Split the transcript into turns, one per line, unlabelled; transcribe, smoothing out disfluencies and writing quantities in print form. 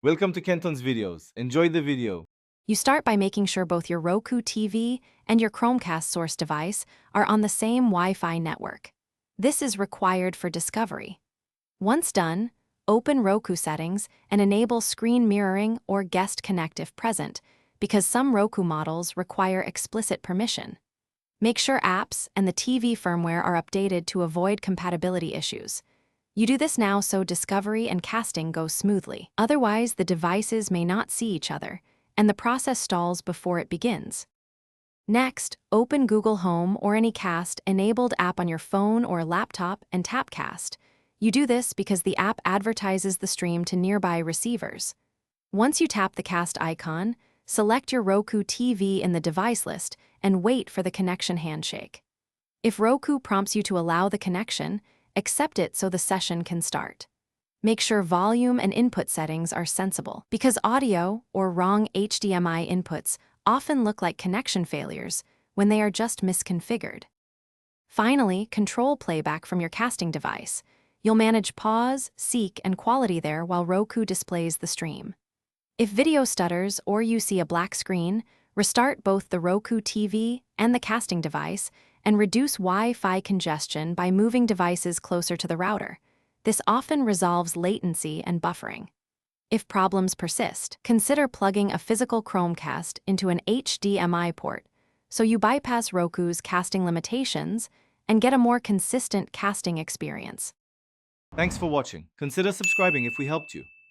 Welcome to Kenton's videos. Enjoy the video.
You start by making sure both your Roku TV and your Chromecast source device are on the same Wi-Fi network. This is required for discovery. Once done, open Roku settings and enable screen mirroring or guest connect if present, because some Roku models require explicit permission. Make sure apps and the TV firmware are updated to avoid compatibility issues. You do this now so discovery and casting go smoothly. Otherwise, the devices may not see each other, and the process stalls before it begins. Next, open Google Home or any Cast-enabled app on your phone or laptop and tap Cast. You do this because the app advertises the stream to nearby receivers. Once you tap the Cast icon, select your Roku TV in the device list and wait for the connection handshake. If Roku prompts you to allow the connection, accept it so the session can start. Make sure volume and input settings are sensible, because audio or wrong HDMI inputs often look like connection failures when they are just misconfigured. Finally, control playback from your casting device. You'll manage pause, seek, and quality there while Roku displays the stream. If video stutters or you see a black screen, restart both the Roku TV and the casting device and reduce Wi-Fi congestion by moving devices closer to the router. This often resolves latency and buffering. If problems persist, consider plugging a physical Chromecast into an HDMI port so you bypass Roku's casting limitations and get a more consistent casting experience.
Thanks for watching. Consider subscribing if we helped you.